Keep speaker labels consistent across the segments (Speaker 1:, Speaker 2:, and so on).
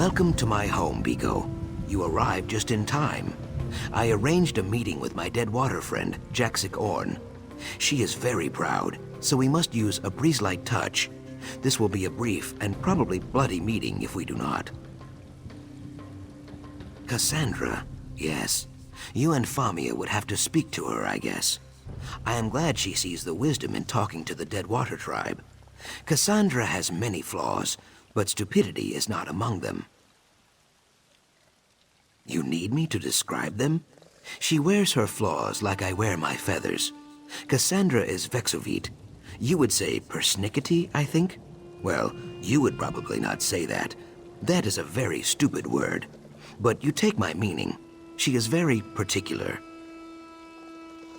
Speaker 1: Welcome to my home, Biko. You arrived just in time. I arranged a meeting with my dead water friend, Jaxic Orn. She is very proud, so we must use a breeze-like touch. This will be a brief and probably bloody meeting if we do not. Cassandra, yes. You and Famia would have to speak to her, I guess. I am glad she sees the wisdom in talking to the Deadwater tribe. Cassandra has many flaws, but stupidity is not among them. You need me to describe them? She wears her flaws like I wear my feathers. Cassandra is Vexovite. You would say persnickety, I think? Well, you would probably not say that. That is a very stupid word. But you take my meaning. She is very particular.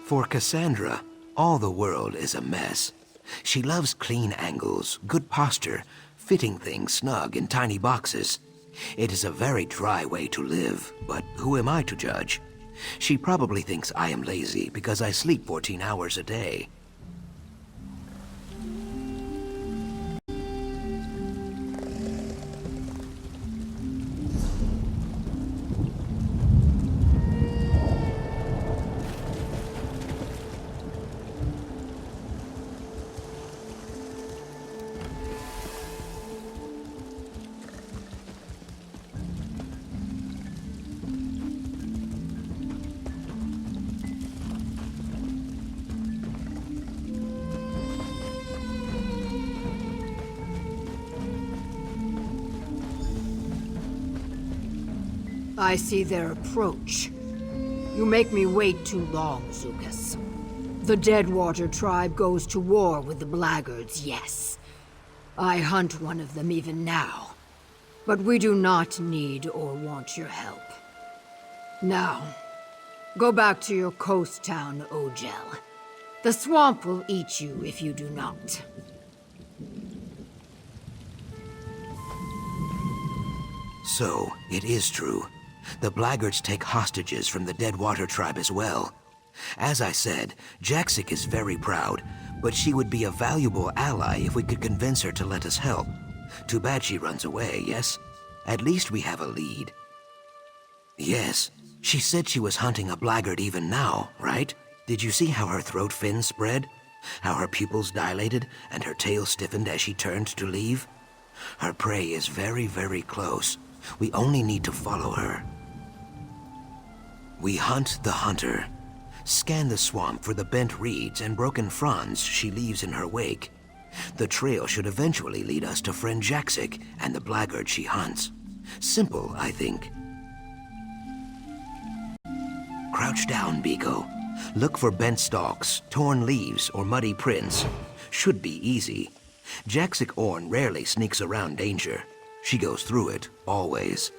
Speaker 1: For Cassandra, all the world is a mess. She loves clean angles, good posture, fitting things snug in tiny boxes. It is a very dry way to live, but who am I to judge? She probably thinks I am lazy because I sleep 14 hours a day.
Speaker 2: I see their approach. You make me wait too long, Zukas. The Deadwater tribe goes to war with the Blackguards, yes. I hunt one of them even now. But we do not need or want your help. Now, go back to your coast town, Ogel. The swamp will eat you if you do not.
Speaker 1: So, it is true. The Blackguards take hostages from the Deadwater tribe as well. As I said, Jaxic is very proud, but she would be a valuable ally if we could convince her to let us help. Too bad she runs away, yes? At least we have a lead. Yes, she said she was hunting a Blackguard even now, right? Did you see how her throat fins spread? How her pupils dilated and her tail stiffened as she turned to leave? Her prey is very, very close. We only need to follow her. We hunt the hunter. Scan the swamp for the bent reeds and broken fronds she leaves in her wake. The trail should eventually lead us to friend Jaxic and the Blackguard she hunts. Simple, I think. Crouch down, Biko. Look for bent stalks, torn leaves, or muddy prints. Should be easy. Jaxic Orn rarely sneaks around danger. She goes through it, always.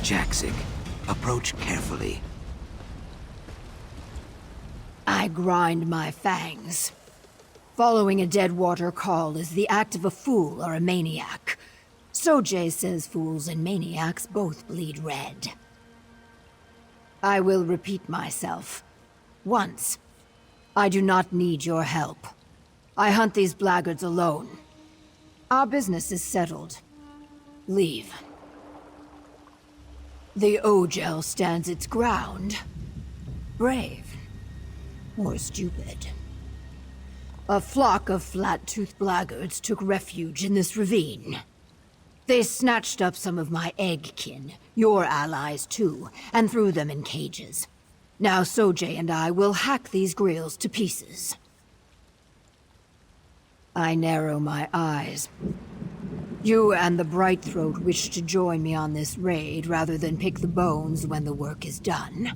Speaker 1: Jaxic, approach carefully.
Speaker 2: I grind my fangs. Following a Deadwater call is the act of a fool or a maniac. Sojay says fools and maniacs both bleed red. I will repeat myself. Once. I do not need your help. I hunt these blackguards alone. Our business is settled. Leave. The Ogel stands its ground. Brave. Or stupid. A flock of flat-toothed blackguards took refuge in this ravine. They snatched up some of my egg-kin, your allies too, and threw them in cages. Now Sojay and I will hack these grills to pieces. I narrow my eyes. You and the Brightthroat wish to join me on this raid rather than pick the bones when the work is done.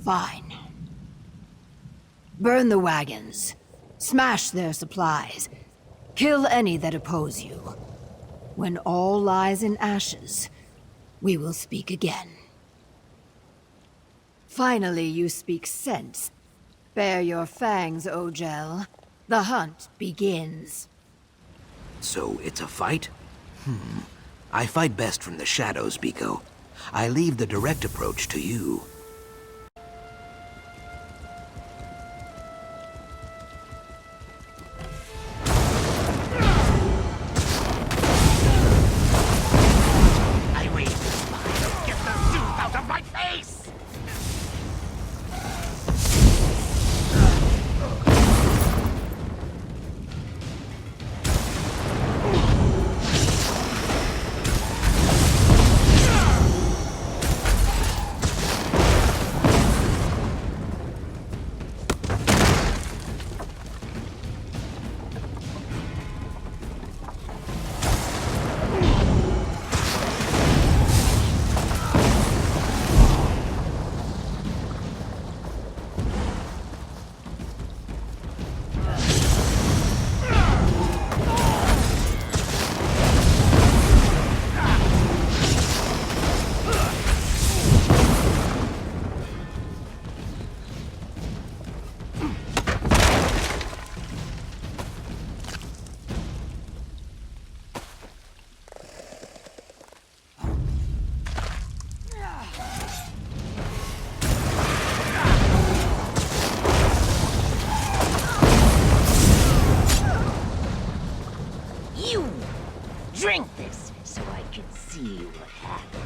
Speaker 2: Fine. Burn the wagons. Smash their supplies. Kill any that oppose you. When all lies in ashes, we will speak again. Finally, you speak sense. Bare your fangs, Ogel. The hunt begins.
Speaker 1: So it's a fight? I fight best from the shadows, Biko. I leave the direct approach to you.
Speaker 3: I wait. Get the tooth out of my face! Drink this so I can see what happens.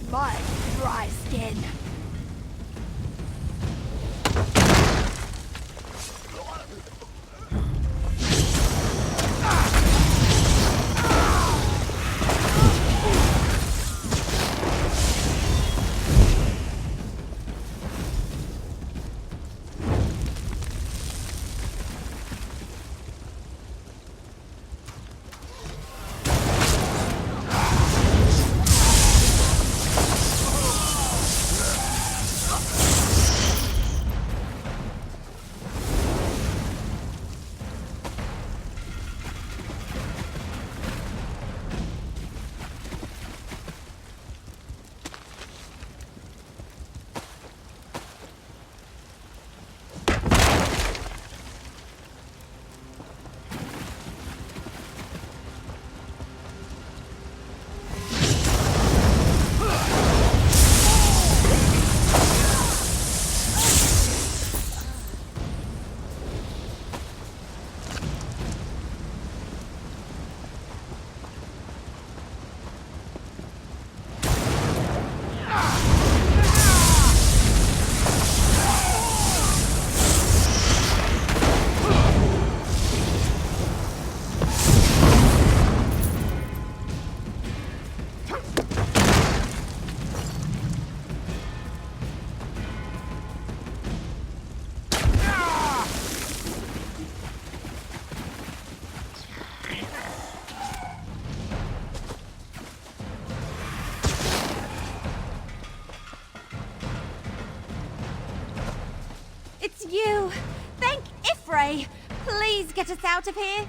Speaker 2: Mud, dry skin.
Speaker 4: way. Please get us out of here.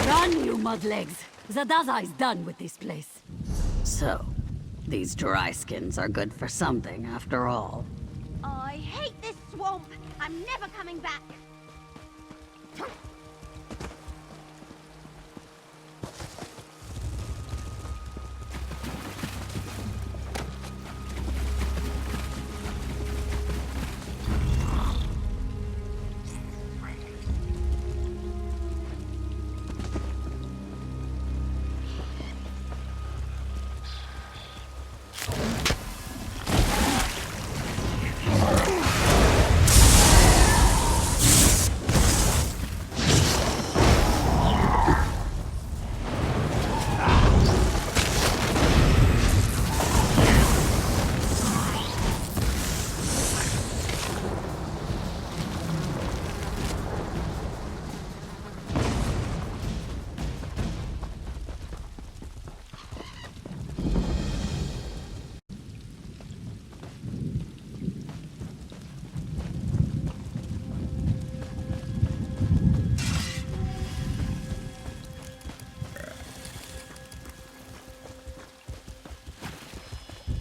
Speaker 5: Run, you mudlegs! Zadazai's done with this place. So, these dry skins are good for something after all.
Speaker 4: I hate this swamp. I'm never coming back.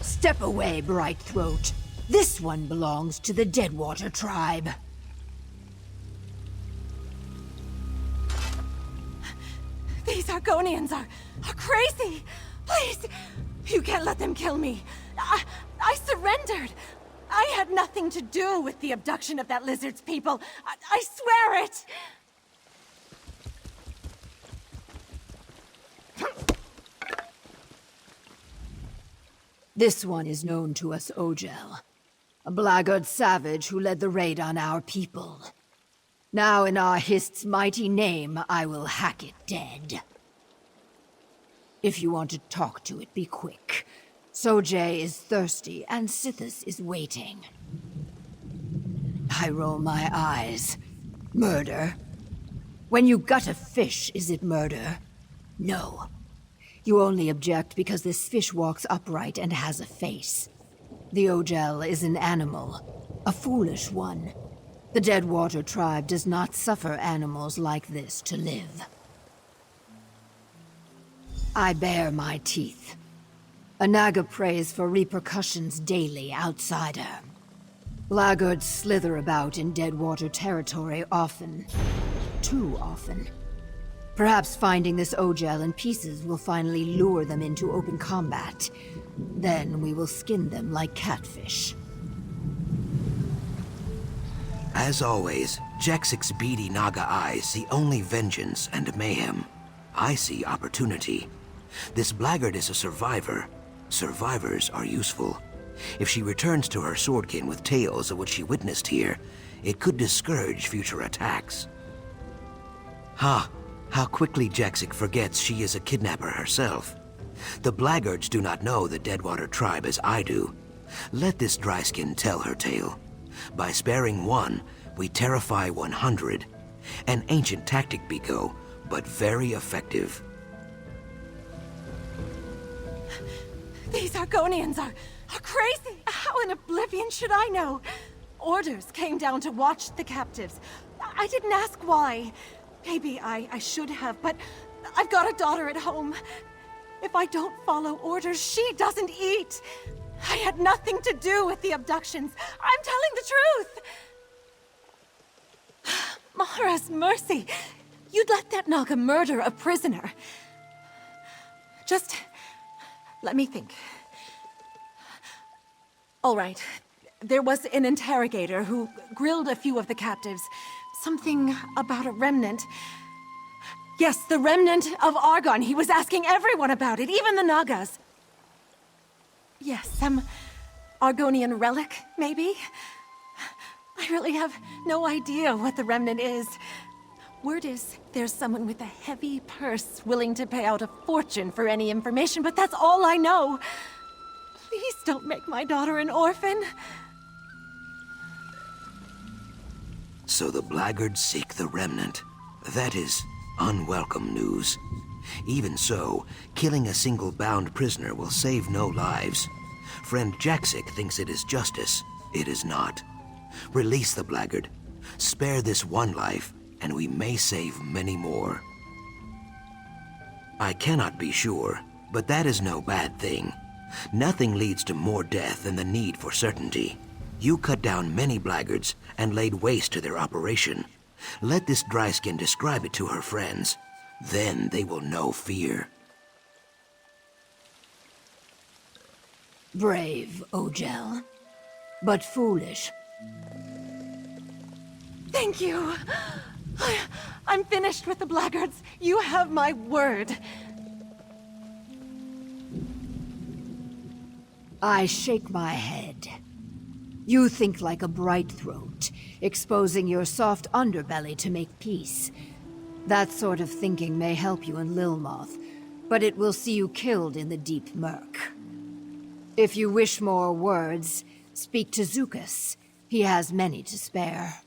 Speaker 2: Step away, Bright Throat. This one belongs to the Deadwater tribe.
Speaker 4: These Argonians are crazy. Please, you can't let them kill me. I surrendered. I had nothing to do with the abduction of that lizard's people. I swear it.
Speaker 2: This one is known to us Ogel, a blackguard savage who led the raid on our people. Now in our Hist's mighty name, I will hack it dead. If you want to talk to it, be quick. Sojay is thirsty, and Sithis is waiting. I roll my eyes. Murder? When you gut a fish, is it murder? No. You only object because this fish walks upright and has a face. The Ogel is an animal, a foolish one. The Deadwater tribe does not suffer animals like this to live. I bare my teeth. A Naga prays for repercussions daily, outsider. Blackguards slither about in Deadwater territory often. Too often. Perhaps finding this Ogel in pieces will finally lure them into open combat. Then we will skin them like catfish.
Speaker 1: As always, Jaxic's beady Naga eyes see only vengeance and mayhem. I see opportunity. This blackguard is a survivor. Survivors are useful. If she returns to her swordkin with tales of what she witnessed here, it could discourage future attacks. Ha! How quickly Jaxic forgets she is a kidnapper herself. The blackguards do not know the Deadwater tribe as I do. Let this dryskin tell her tale. By sparing one, we terrify 100. An ancient tactic, Biko, but very effective.
Speaker 4: These Argonians are crazy. How in oblivion should I know? Orders came down to watch the captives. I didn't ask why. Maybe I should have, but I've got a daughter at home. If I don't follow orders, she doesn't eat. I had nothing to do with the abductions. I'm telling the truth. Mahara's mercy. You'd let that Naga murder a prisoner. Just let me think. All right. There was an interrogator who grilled a few of the captives. Something about a remnant. Yes, the remnant of Argon. He was asking everyone about it, even the Nagas. Yes, some Argonian relic, maybe? I really have no idea what the remnant is. Word is, there's someone with a heavy purse willing to pay out a fortune for any information, but that's all I know. Please don't make my daughter an orphan.
Speaker 1: So the blackguards seek the remnant. That is unwelcome news. Even so, killing a single bound prisoner will save no lives. Friend Jaxic thinks it is justice. It is not. Release the blackguard. Spare this one life, and we may save many more. I cannot be sure, but that is no bad thing. Nothing leads to more death than the need for certainty. You cut down many blackguards and laid waste to their operation. Let this dryskin describe it to her friends. Then they will know fear.
Speaker 2: Brave, Ogel. But foolish.
Speaker 4: Thank you. I'm finished with the Blackguards. You have my word.
Speaker 2: I shake my head. You think like a bright throat, exposing your soft underbelly to make peace. That sort of thinking may help you in Lilmoth, but it will see you killed in the deep murk. If you wish more words, speak to Zukas. He has many to spare.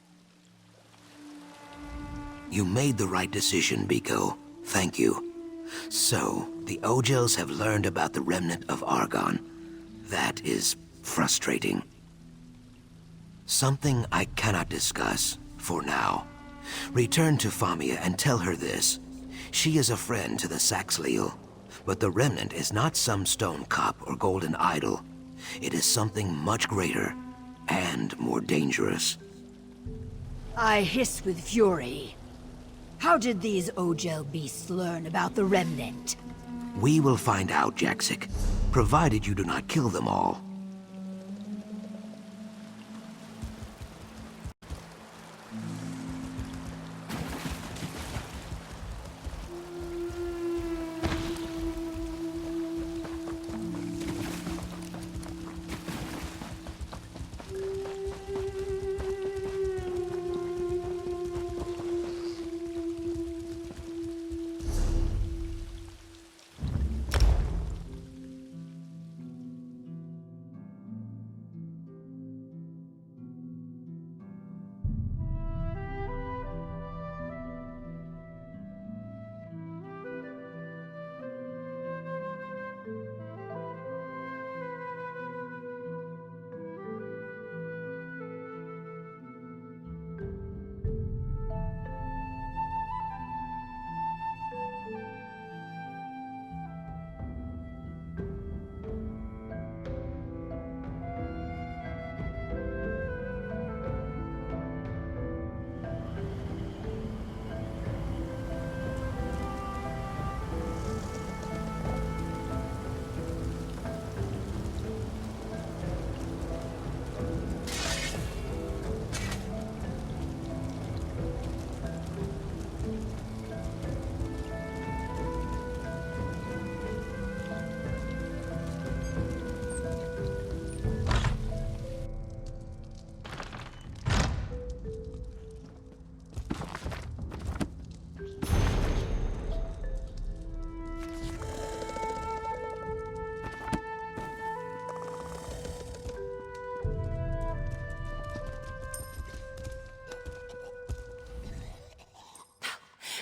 Speaker 1: You made the right decision, Biko. Thank you. So, the Ogels have learned about the remnant of Argon. That is frustrating. Something I cannot discuss, for now. Return to Famia and tell her this. She is a friend to the Saxhleel, but the remnant is not some stone cup or golden idol. It is something much greater, and more dangerous.
Speaker 2: I hiss with fury. How did these Ogel beasts learn about the remnant?
Speaker 1: We will find out, Jaxic, provided you do not kill them all.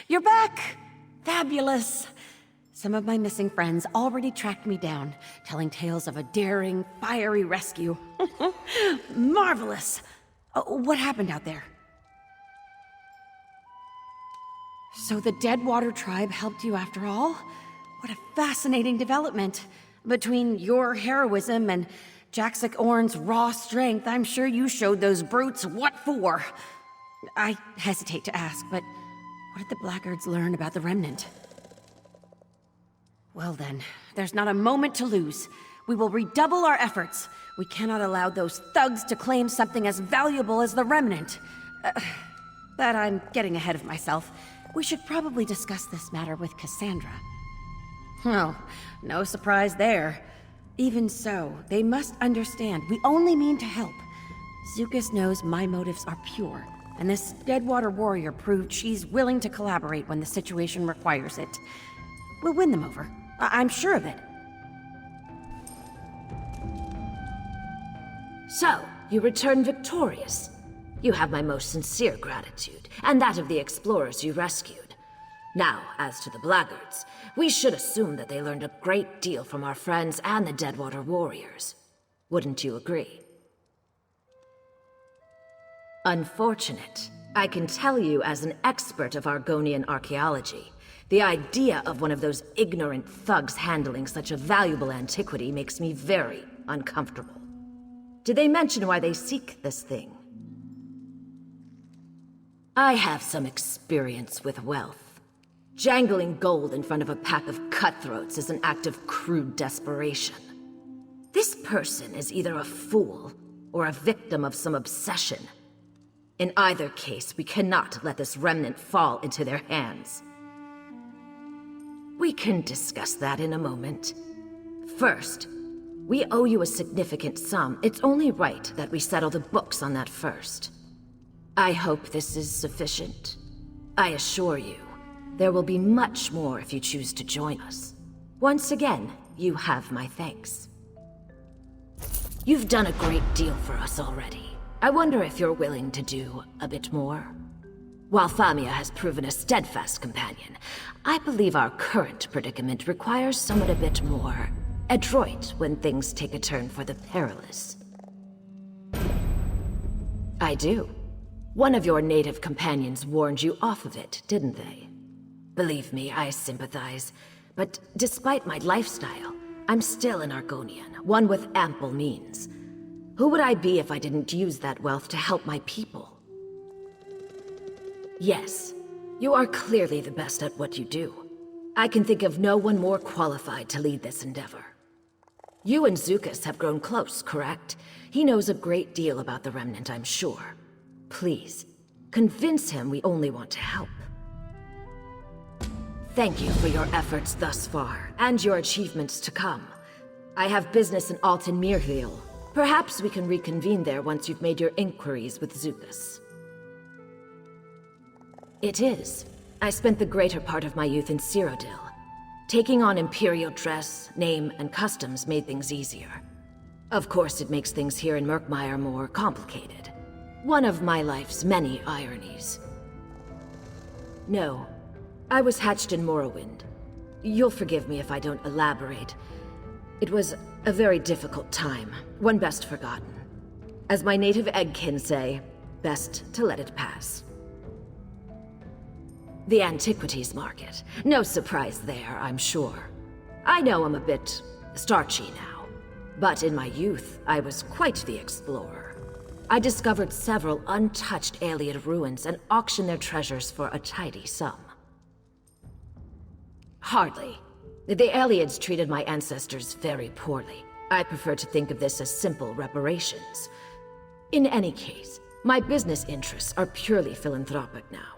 Speaker 4: You're back! Fabulous! Some of my missing friends already tracked me down, telling tales of a daring, fiery rescue. Marvelous! What happened out there? So the Deadwater tribe helped you after all? What a fascinating development. Between your heroism and Jaxic Orn's raw strength, I'm sure you showed those brutes what for. I hesitate to ask, but what did the Blackguards learn about the Remnant? Well then, there's not a moment to lose. We will redouble our efforts. We cannot allow those thugs to claim something as valuable as the Remnant. But I'm getting ahead of myself. We should probably discuss this matter with Cassandra. Oh, no surprise there. Even so, they must understand we only mean to help. Zukas knows my motives are pure, and this Deadwater warrior proved she's willing to collaborate when the situation requires it. We'll win them over. I'm sure of it.
Speaker 6: So, you return victorious. You have my most sincere gratitude, and that of the explorers you rescued. Now, as to the Blackguards, we should assume that they learned a great deal from our friends and the Deadwater warriors. Wouldn't you agree? Unfortunate. I can tell you as an expert of Argonian archaeology, the idea of one of those ignorant thugs handling such a valuable antiquity makes me very uncomfortable. Did they mention why they seek this thing? I have some experience with wealth. Jangling gold in front of a pack of cutthroats is an act of crude desperation. This person is either a fool or a victim of some obsession. In either case, we cannot let this remnant fall into their hands. We can discuss that in a moment. First, we owe you a significant sum. It's only right that we settle the books on that first. I hope this is sufficient. I assure you, there will be much more if you choose to join us. Once again, you have my thanks. You've done a great deal for us already. I wonder if you're willing to do a bit more. While Famia has proven a steadfast companion, I believe our current predicament requires someone a bit more adroit when things take a turn for the perilous. I do. One of your native companions warned you off of it, didn't they? Believe me, I sympathize. But despite my lifestyle, I'm still an Argonian, one with ample means. Who would I be if I didn't use that wealth to help my people? Yes, you are clearly the best at what you do. I can think of no one more qualified to lead this endeavor. You and Zukas have grown close, correct? He knows a great deal about the Remnant, I'm sure. Please, convince him we only want to help. Thank you for your efforts thus far, and your achievements to come. I have business in Alton Mirhiel. Perhaps we can reconvene there once you've made your inquiries with Zukas. It is. I spent the greater part of my youth in Cyrodiil. Taking on Imperial dress, name, and customs made things easier. Of course, it makes things here in Murkmire more complicated. One of my life's many ironies. No, I was hatched in Morrowind. You'll forgive me if I don't elaborate. It was a very difficult time, one best forgotten. As my native eggkin say, best to let it pass. The antiquities market. No surprise there, I'm sure. I know I'm a bit starchy now, but in my youth, I was quite the explorer. I discovered several untouched Ayleid ruins and auctioned their treasures for a tidy sum. Hardly. The Ayleids treated my ancestors very poorly. I prefer to think of this as simple reparations. In any case, my business interests are purely philanthropic now.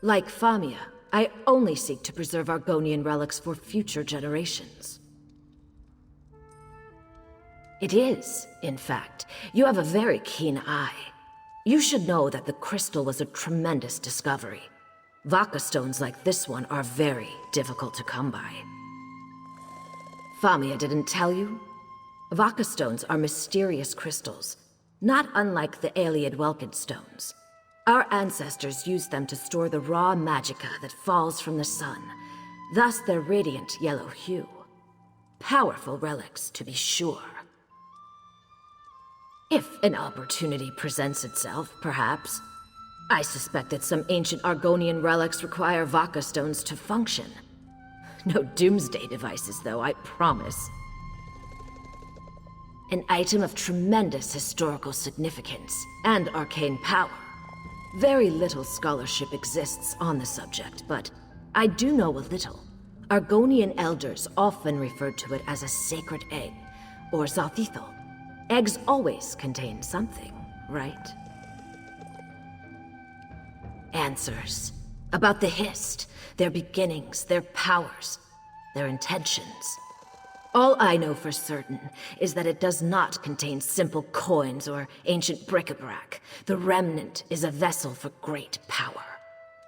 Speaker 6: Like Famia, I only seek to preserve Argonian relics for future generations. It is, in fact. You have a very keen eye. You should know that the crystal was a tremendous discovery. Vaka stones like this one are very difficult to come by. Famia didn't tell you? Vaka stones are mysterious crystals, not unlike the Ayleid Welkid stones. Our ancestors used them to store the raw magicka that falls from the sun, thus their radiant yellow hue. Powerful relics, to be sure. If an opportunity presents itself, perhaps. I suspect that some ancient Argonian relics require Vaka stones to function. No doomsday devices, though, I promise. An item of tremendous historical significance and arcane power. Very little scholarship exists on the subject, but I do know a little. Argonian elders often referred to it as a sacred egg, or Zalthithal. Eggs always contain something, right? Answers. About the Hist, their beginnings, their powers, their intentions. All I know for certain is that it does not contain simple coins or ancient bric-a-brac. The Remnant is a vessel for great power.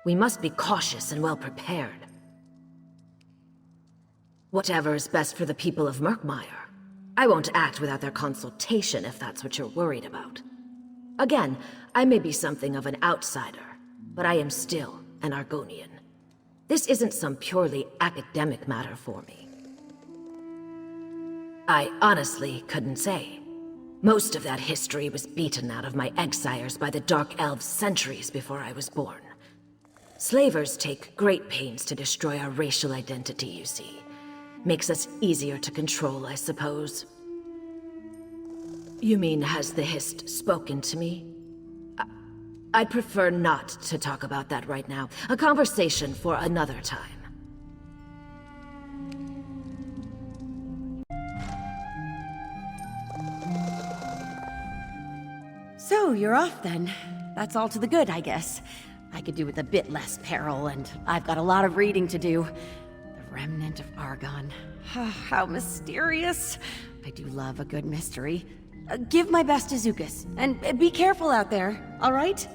Speaker 6: We must be cautious and well prepared. Whatever is best for the people of Murkmire. I won't act without their consultation if that's what you're worried about. Again, I may be something of an outsider, but I am still an Argonian. This isn't some purely academic matter for me. I honestly couldn't say. Most of that history was beaten out of my exiles by the Dark Elves centuries before I was born. Slavers take great pains to destroy our racial identity, you see. Makes us easier to control, I suppose. You mean, has the Hist spoken to me? I'd prefer not to talk about that right now. A conversation for another time.
Speaker 7: So, you're off then. That's all to the good, I guess. I could do with a bit less peril, and I've got a lot of reading to do. The Remnant of Argonne. How mysterious. I do love a good mystery. Give my best to Zukas, and be careful out there, alright?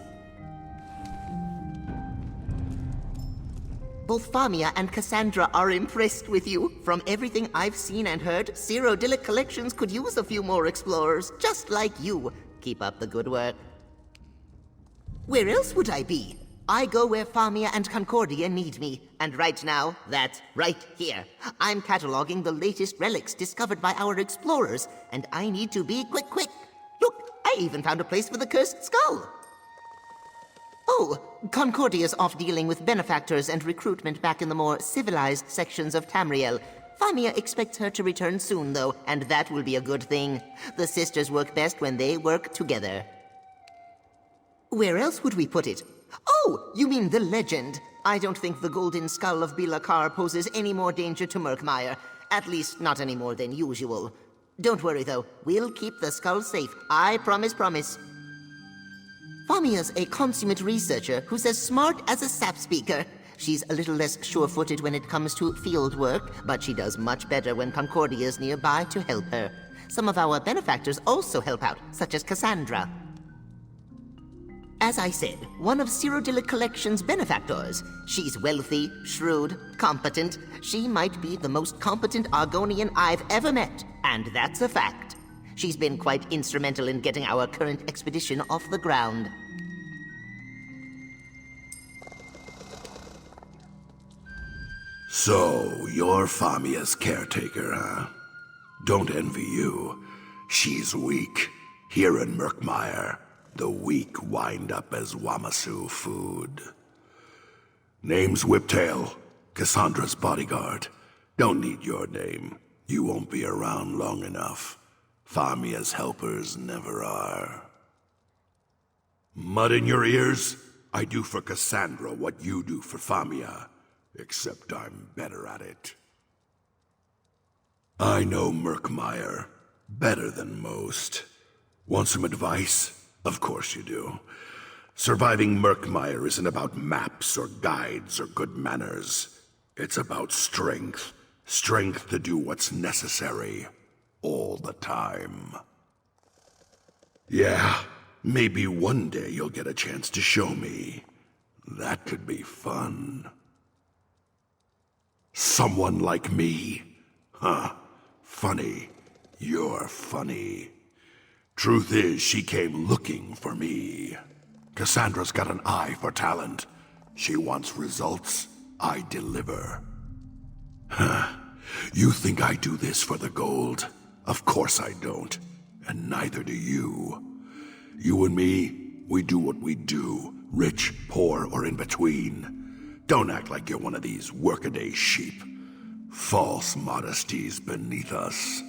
Speaker 8: Both Famia and Cassandra are impressed with you. From everything I've seen and heard, Cyrodiilic Collections could use a few more explorers, just like you. Keep up the good work. Where else would I be? I go where Famia and Concordia need me, and right now, that's right here. I'm cataloging the latest relics discovered by our explorers, and I need to be quick. Look, I even found a place for the cursed skull. Oh, Concordia's off dealing with benefactors and recruitment back in the more civilized sections of Tamriel. Famia expects her to return soon, though, and that will be a good thing. The sisters work best when they work together. Where else would we put it? Oh, you mean the legend. I don't think the golden skull of Bilakar poses any more danger to Murkmire. At least, not any more than usual. Don't worry, though. We'll keep the skull safe. I promise. Famia's a consummate researcher who's as smart as a sap speaker. She's a little less sure-footed when it comes to field work, but she does much better when Concordia's nearby to help her. Some of our benefactors also help out, such as Cassandra. As I said, one of Cyrodiilic Collection's benefactors. She's wealthy, shrewd, competent. She might be the most competent Argonian I've ever met, and that's a fact. She's been quite instrumental in getting our current expedition off the ground.
Speaker 9: So, you're Famia's caretaker, huh? Don't envy you. She's weak. Here in Murkmire, the weak wind up as Wamasu food. Name's Whiptail, Cassandra's bodyguard. Don't need your name. You won't be around long enough. Famia's helpers never are. Mud in your ears? I do for Cassandra what you do for Famia. Except I'm better at it. I know Murkmire better than most. Want some advice? Of course you do. Surviving Murkmire isn't about maps or guides or good manners. It's about strength. Strength to do what's necessary. All the time. Yeah, maybe one day you'll get a chance to show me. That could be fun. Someone like me? Huh. Funny. You're funny. Truth is, she came looking for me. Cassandra's got an eye for talent. She wants results. I deliver. Huh. You think I do this for the gold? Of course I don't. And neither do you. You and me, we do what we do. Rich, poor, or in between. Don't act like you're one of these workaday sheep. False modesty's beneath us.